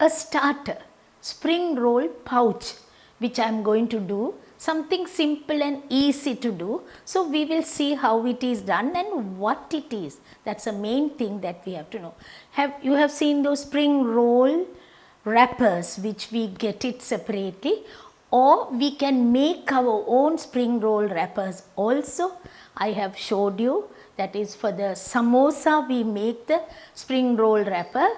a starter spring roll pouch, which I am going to do, something simple and easy to do. So we will see how it is done and what it is. That's the main thing that we have to know. You have seen those spring roll wrappers, which we get it separately, or we can make our own spring roll wrappers also. I have showed you, that is for the samosa we make the spring roll wrapper,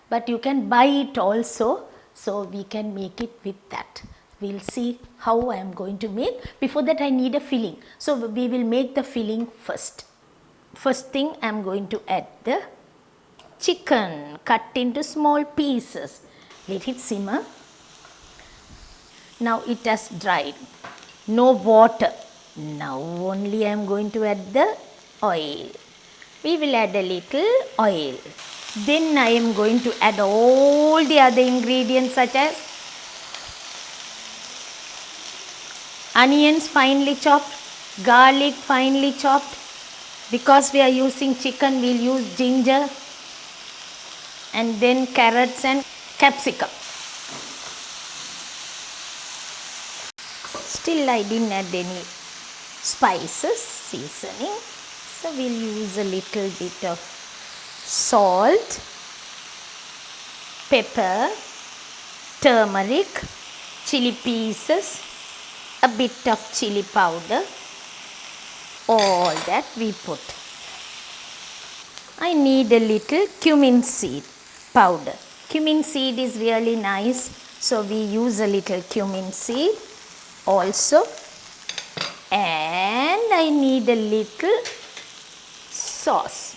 but you can buy it also, so we can make it with that. We will see how I am going to make. Before that I need a filling, so we will make the filling first. First thing I am going to add the chicken cut into small pieces. Let it simmer. Now it has dried, no water. Now only I am going to add the oil. We will add a little oil. Then I am going to add all the other ingredients such as onions finely chopped, garlic finely chopped. Because we are using chicken, we will use ginger, and then carrots and capsicum. Still I didn't add any spices, seasoning. So we will use a little bit of salt, pepper, turmeric, chili pieces, a bit of chili powder, all that we put. I need a little cumin seed powder. Cumin seed is really nice, so we use a little cumin seed also. And I need a little sauce,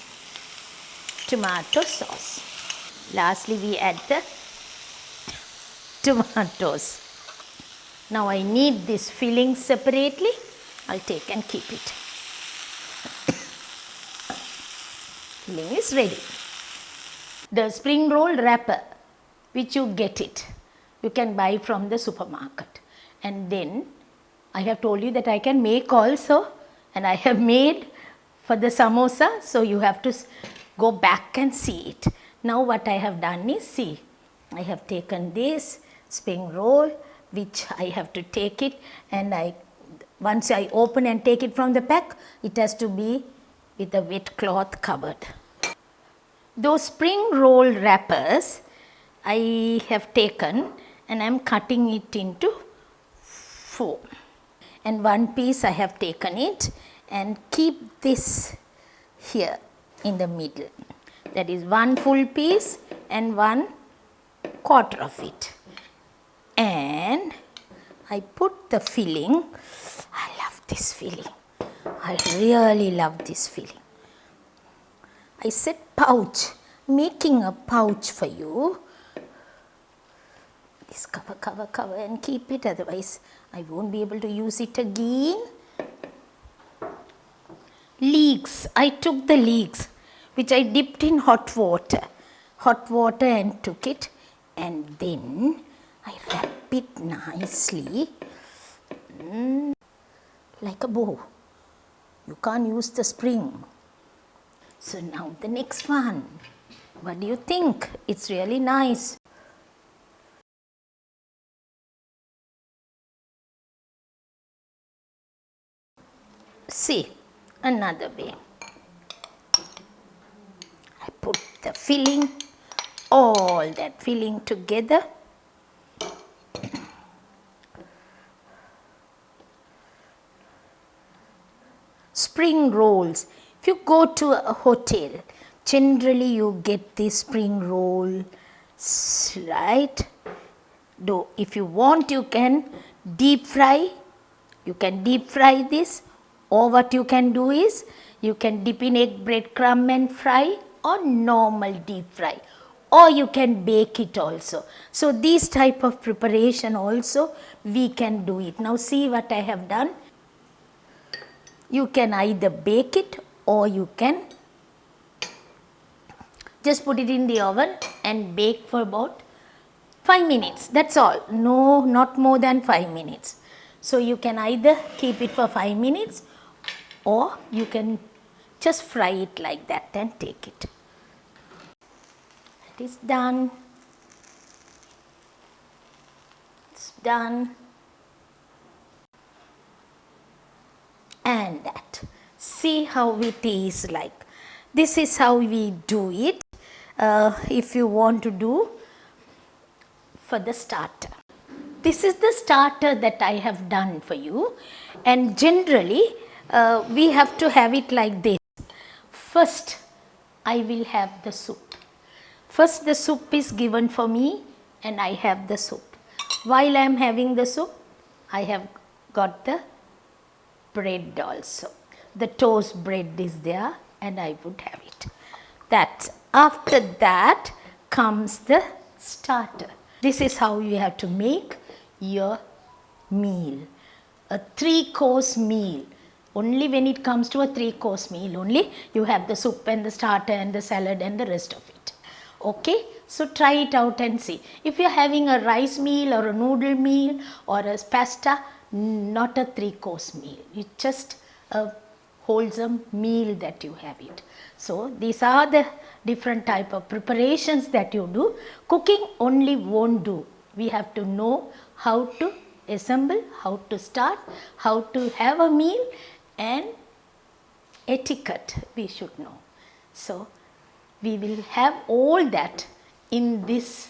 tomato sauce. Lastly we add the tomatoes. Now I need this filling separately. I'll take and keep it. Filling is ready. The spring roll wrapper, which you get it, you can buy from the supermarket. And then I have told you that I can make also, and I have made for the samosa, so you have to go back and see it. Now what I have done is, see, I have taken this spring roll, which I have to take it, and once I open and take it from the pack, it has to be with a wet cloth covered. Those spring roll wrappers I have taken and I am cutting it into 4. And one piece I have taken it and keep this here in the middle. That is 1 full piece and 1 quarter of it. And I put the filling. I love this filling. I really love this filling. I said pouch, making a pouch for you. This cover and keep it, otherwise I won't be able to use it again. Leeks, I took the leeks, which I dipped in hot water and took it, and then I wrap it nicely like a bow. You can't use the spring. So now the next one. What do you think? It's really nice. See, another way. I put the filling, all that filling together. Spring rolls. If you go to a hotel, generally you get these spring rolls, right? Though if you want, you can deep fry. You can deep fry this, or what you can do is you can dip in egg, breadcrumb and fry, or normal deep fry, or you can bake it also. So these type of preparation also we can do it. Now see what I have done. You can either bake it or you can just put it in the oven and bake for about 5 minutes. That's all. No, not more than 5 minutes. So you can either keep it for 5 minutes or you can just fry it like that and take it. That is done. done. And that. See how it is like. This is how we do it. If you want to do for the starter. This is the starter that I have done for you, and generally we have to have it like this. First I will have the soup. First the soup is given for me and I have the soup. While I am having the soup, I have got the bread also. The toast bread is there and I would have it. That after that comes the starter. This is how you have to make your meal. A 3-course meal. Only when it comes to a 3-course meal, only you have the soup and the starter and the salad and the rest of it. Okay, so try it out and see. If you are having a rice meal or a noodle meal or a pasta, not a 3-course meal. It's just a wholesome meal that you have it. So these are the different type of preparations that you do. Cooking only won't do. We have to know how to assemble, how to start, how to have a meal, and etiquette we should know. So we will have all that in this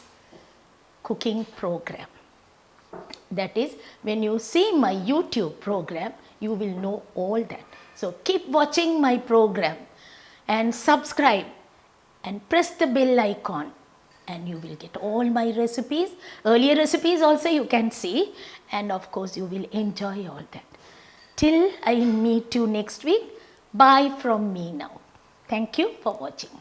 cooking program. That is, when you see my YouTube program, you will know all that. So keep watching my program and subscribe and press the bell icon, and you will get all my recipes. Earlier recipes also you can see, and of course you will enjoy all that. Till I meet you next week, bye from me now. Thank you for watching.